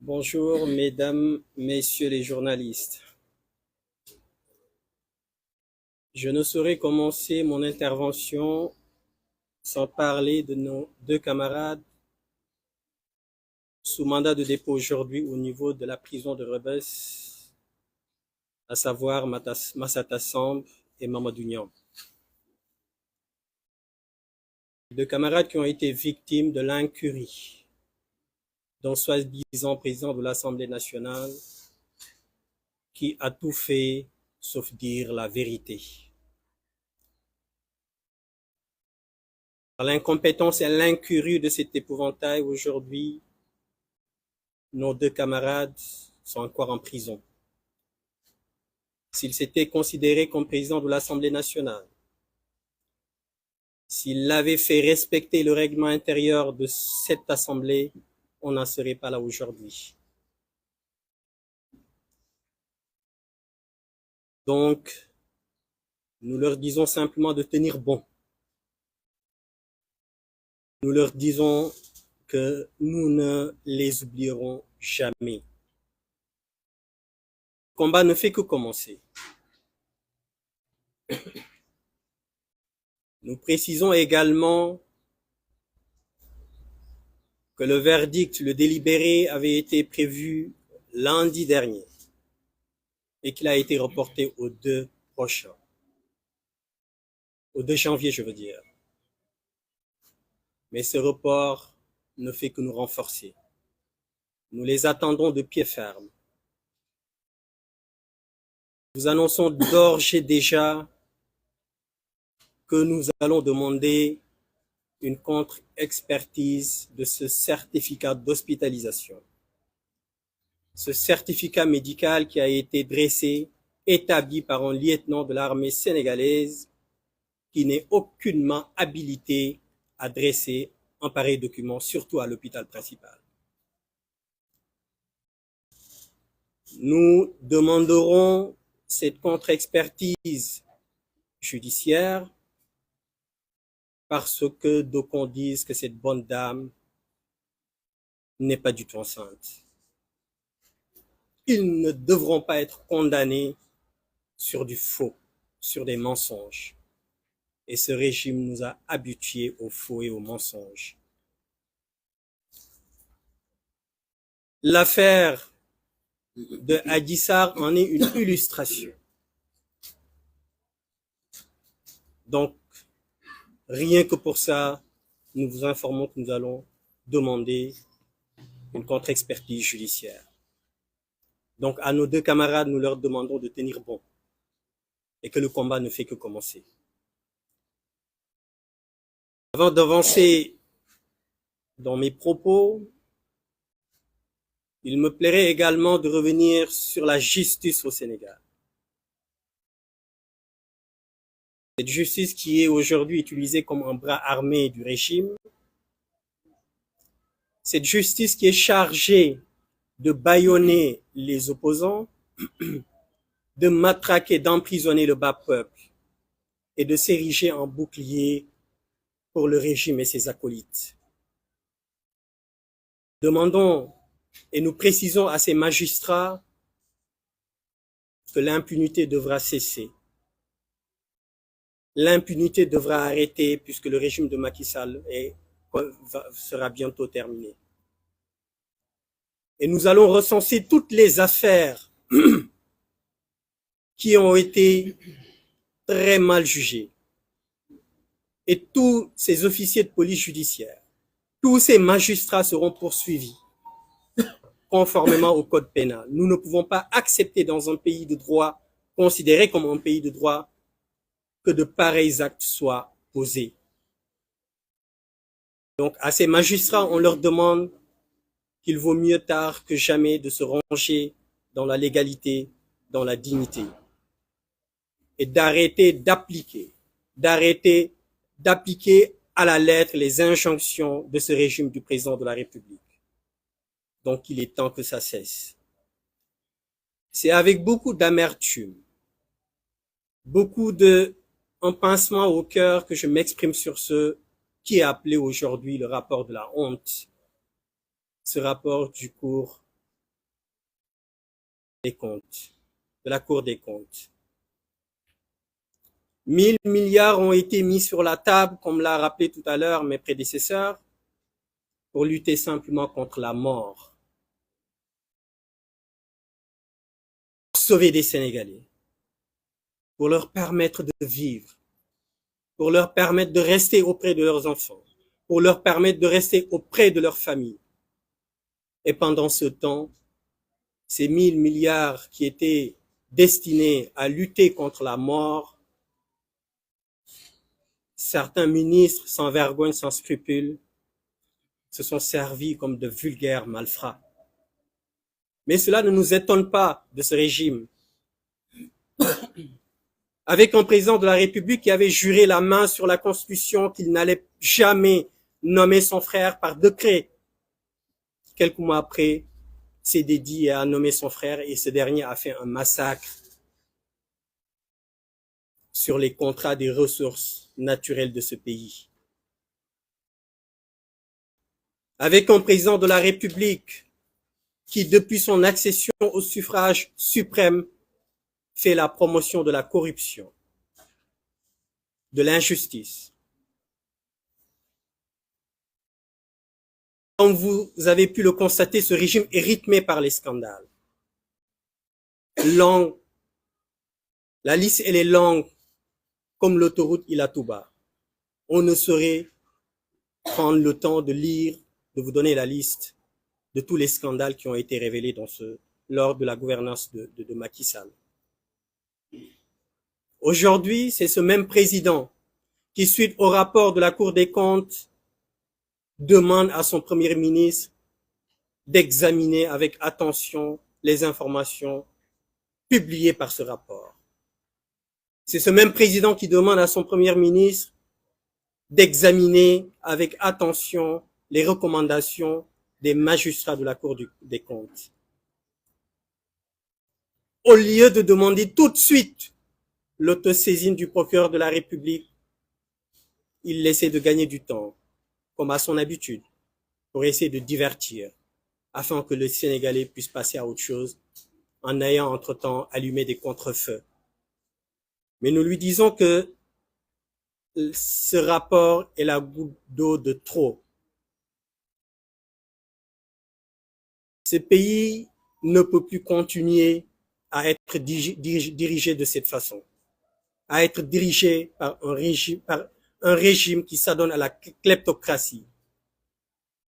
Bonjour, mesdames, messieurs les journalistes. Je ne saurais commencer mon intervention sans parler de nos deux camarades sous mandat de dépôt aujourd'hui au niveau de la prison de Rebeuss, à savoir Massata Samb et Mamadou Niang. Deux camarades qui ont été victimes de l'incurie d'un soi-disant président de l'Assemblée nationale qui a tout fait sauf dire la vérité. Par l'incompétence et l'incurie de cet épouvantail, aujourd'hui, nos deux camarades sont encore en prison. S'il s'était considéré comme président de l'Assemblée nationale, s'il avait fait respecter le règlement intérieur de cette Assemblée, on n'en serait pas là aujourd'hui. Donc, nous leur disons simplement de tenir bon. Nous leur disons que nous ne les oublierons jamais. Le combat ne fait que commencer. Nous précisons également que le verdict, le délibéré, avait été prévu lundi dernier et qu'il a été reporté au 2 prochain. Au 2 janvier, je veux dire. Mais ce report ne fait que nous renforcer. Nous les attendons de pied ferme. Nous annonçons d'ores et déjà que nous allons demander une contre-expertise de ce certificat d'hospitalisation. Ce certificat médical qui a été dressé, établi par un lieutenant de l'armée sénégalaise qui n'est aucunement habilité à dresser un pareil document, surtout à l'hôpital principal. Nous demanderons cette contre-expertise judiciaire parce que d'aucuns disent que cette bonne dame n'est pas du tout enceinte. Ils ne devront pas être condamnés sur du faux, sur des mensonges. Et ce régime nous a habitués au faux et aux mensonges. L'affaire de Adji Sarr en est une illustration. Donc, rien que pour ça, nous vous informons que nous allons demander une contre-expertise judiciaire. Donc, à nos deux camarades, nous leur demandons de tenir bon et que le combat ne fait que commencer. Avant d'avancer dans mes propos, il me plairait également de revenir sur la justice au Sénégal. Cette justice qui est aujourd'hui utilisée comme un bras armé du régime, cette justice qui est chargée de bâillonner les opposants, de matraquer, d'emprisonner le bas peuple et de s'ériger en bouclier pour le régime et ses acolytes. Demandons et nous précisons à ces magistrats que l'impunité devra cesser. L'impunité devra arrêter puisque le régime de Macky Sall sera bientôt terminé. Et nous allons recenser toutes les affaires qui ont été très mal jugées. Et tous ces officiers de police judiciaire, tous ces magistrats seront poursuivis conformément au code pénal. Nous ne pouvons pas accepter dans un pays de droit, considéré comme un pays de droit, que de pareils actes soient posés. Donc à ces magistrats, on leur demande qu'il vaut mieux tard que jamais de se ranger dans la légalité, dans la dignité, et d'arrêter d'appliquer à la lettre les injonctions de ce régime du président de la République. Donc il est temps que ça cesse. C'est avec beaucoup d'amertume, beaucoup un pincement au cœur que je m'exprime sur ce qui est appelé aujourd'hui le rapport de la honte, ce rapport du cours des comptes, de la Cour des comptes. 1000 milliards ont été mis sur la table, comme l'a rappelé tout à l'heure mes prédécesseurs, pour lutter simplement contre la mort, pour sauver des Sénégalais, pour leur permettre de vivre, pour leur permettre de rester auprès de leurs enfants, pour leur permettre de rester auprès de leur famille. Et pendant ce temps, ces 1000 milliards qui étaient destinés à lutter contre la mort, certains ministres sans vergogne, sans scrupules, se sont servis comme de vulgaires malfrats. Mais cela ne nous étonne pas de ce régime. Avec un président de la République qui avait juré la main sur la Constitution qu'il n'allait jamais nommer son frère par décret. Quelques mois après, s'est dédié à nommer son frère et ce dernier a fait un massacre sur les contrats des ressources naturelles de ce pays. Avec un président de la République qui, depuis son accession au suffrage suprême, fait la promotion de la corruption, de l'injustice. Comme vous avez pu le constater, ce régime est rythmé par les scandales. Long, la liste, elle est longue, comme l'autoroute Ila Touba. On ne saurait prendre le temps de lire, de vous donner la liste de tous les scandales qui ont été révélés lors de la gouvernance de Macky Sall. Aujourd'hui, c'est ce même président qui, suite au rapport de la Cour des comptes, demande à son premier ministre d'examiner avec attention les informations publiées par ce rapport. C'est ce même président qui demande à son premier ministre d'examiner avec attention les recommandations des magistrats de la Cour des comptes. Au lieu de demander tout de suite l'autosaisine du procureur de la République, il essaie de gagner du temps, comme à son habitude, pour essayer de divertir, afin que le Sénégalais puisse passer à autre chose, en ayant entre-temps allumé des contre-feux. Mais nous lui disons que ce rapport est la goutte d'eau de trop. Ce pays ne peut plus continuer à être dirigé de cette façon, à être dirigé par un régime qui s'adonne à la kleptocratie,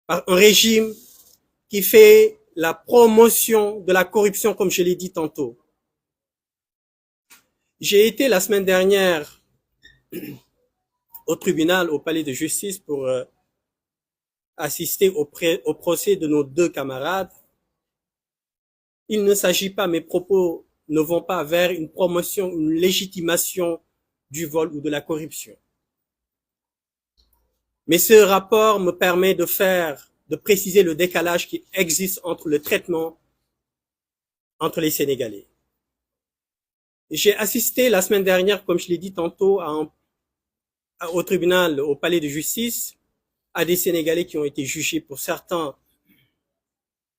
par un régime qui fait la promotion de la corruption, comme je l'ai dit tantôt. J'ai été la semaine dernière au tribunal, au palais de justice, pour assister au procès de nos deux camarades. Il ne s'agit pas, mes propos ne vont pas vers une promotion, une légitimation du vol ou de la corruption. Mais ce rapport me permet de préciser le décalage qui existe entre le traitement entre les Sénégalais. J'ai assisté la semaine dernière, comme je l'ai dit tantôt, au tribunal, au palais de justice, à des Sénégalais qui ont été jugés pour certains.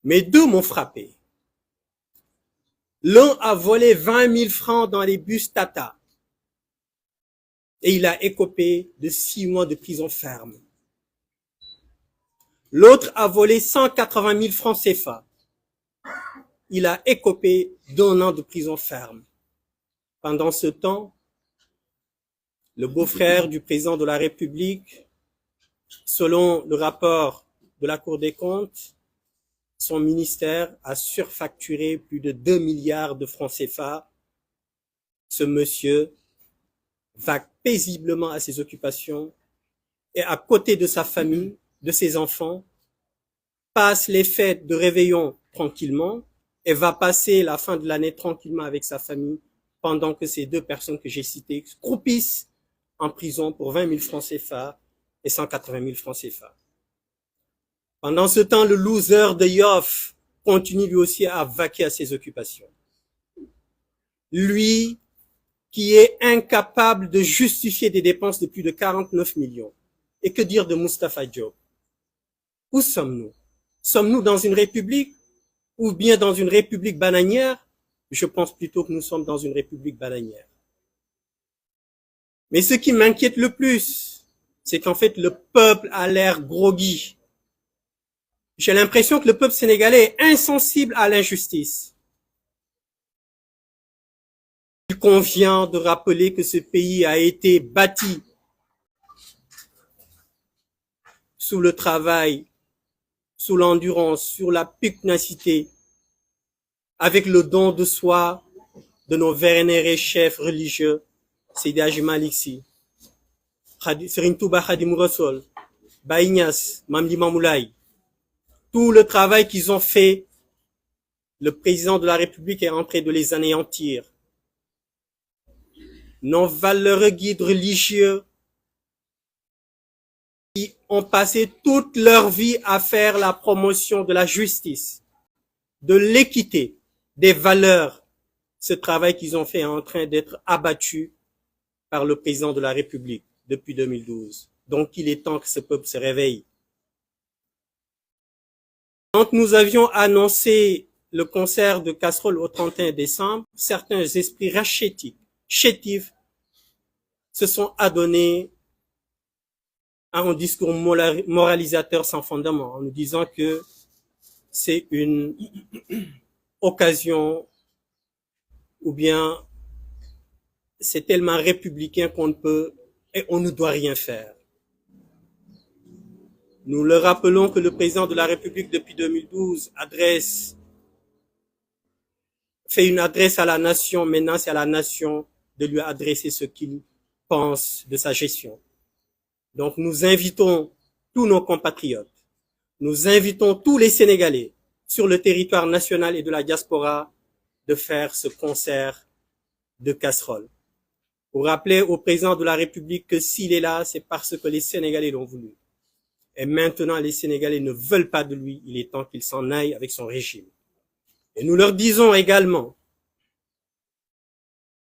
Mais deux m'ont frappé. L'un a volé 20 000 francs dans les bus Tata et il a écopé de 6 mois de prison ferme. L'autre a volé 180 000 francs CFA. Il a écopé d'1 an de prison ferme. Pendant ce temps, le beau-frère du président de la République, selon le rapport de la Cour des comptes, son ministère a surfacturé plus de 2 milliards de francs CFA. Ce monsieur va paisiblement à ses occupations et à côté de sa famille, de ses enfants, passe les fêtes de réveillon tranquillement et va passer la fin de l'année tranquillement avec sa famille pendant que ces deux personnes que j'ai citées croupissent en prison pour 20 000 francs CFA et 180 000 francs CFA. Pendant ce temps, le loser de Yoff continue lui aussi à vaquer à ses occupations. Lui qui est incapable de justifier des dépenses de plus de 49 millions. Et que dire de Moustapha Diop? Où sommes-nous? Sommes-nous dans une république ou bien dans une république bananière Je pense plutôt que nous sommes dans une république bananière. Mais ce qui m'inquiète le plus, c'est qu'en fait, le peuple a l'air groggy. J'ai l'impression que le peuple sénégalais est insensible à l'injustice. Il convient de rappeler que ce pays a été bâti sous le travail, sous l'endurance, sur la pugnacité, avec le don de soi de nos vénérés chefs religieux, Seydi Hadji Malick Sy, Serigne Touba Khadimou Rassoul, Baye Niasse, Mame Limamou Laye. Tout le travail qu'ils ont fait, le président de la République est en train de les anéantir. Nos valeureux guides religieux qui ont passé toute leur vie à faire la promotion de la justice, de l'équité, des valeurs. Ce travail qu'ils ont fait est en train d'être abattu par le président de la République depuis 2012. Donc il est temps que ce peuple se réveille. Quand nous avions annoncé le concert de casserole au 31 décembre, certains esprits chétifs, se sont adonnés à un discours moralisateur sans fondement, en nous disant que c'est une occasion ou bien c'est tellement républicain qu'on ne peut et on ne doit rien faire. Nous leur rappelons que le président de la République depuis 2012 fait une adresse à la nation. Maintenant, c'est à la nation de lui adresser ce qu'il pense de sa gestion. Donc, nous invitons tous nos compatriotes, nous invitons tous les Sénégalais sur le territoire national et de la diaspora de faire ce concert de casserole. Pour rappeler au président de la République que s'il est là, c'est parce que les Sénégalais l'ont voulu. Et maintenant, les Sénégalais ne veulent pas de lui. Il est temps qu'il s'en aille avec son régime. Et nous leur disons également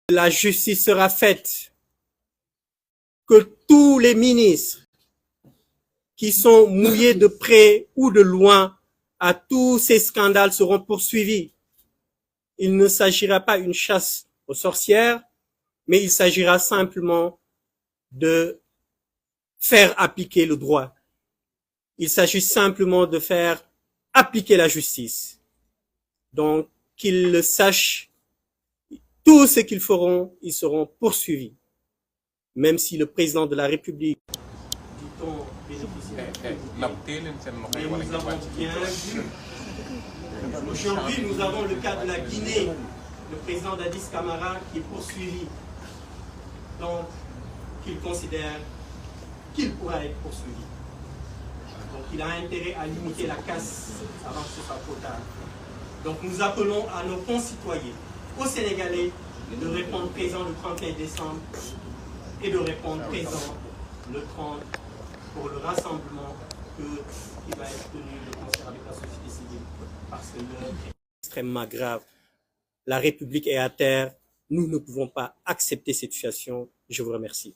que la justice sera faite, que tous les ministres qui sont mouillés de près ou de loin à tous ces scandales seront poursuivis. Il ne s'agira pas d'une chasse aux sorcières, mais il s'agira simplement de faire appliquer le droit. Il s'agit simplement de faire appliquer la justice. Donc, qu'ils le sachent, tout ce qu'ils feront, ils seront poursuivis. Même si le président de la République, dit-on, bénéficiaire. Mais nous avons bien vu. Aujourd'hui, nous avons le cas de la Guinée, le président Dadis Camara qui est poursuivi. Donc, qu'il considère qu'il pourra être poursuivi. Donc il a intérêt à limiter la casse avant que ce soit trop tard. Donc nous appelons à nos concitoyens, aux Sénégalais, de répondre présent le 31 décembre et de répondre présent le 30 pour le rassemblement qui va être tenu de concert avec la société civile. Parce que l'heure est extrêmement grave. La République est à terre. Nous ne pouvons pas accepter cette situation. Je vous remercie.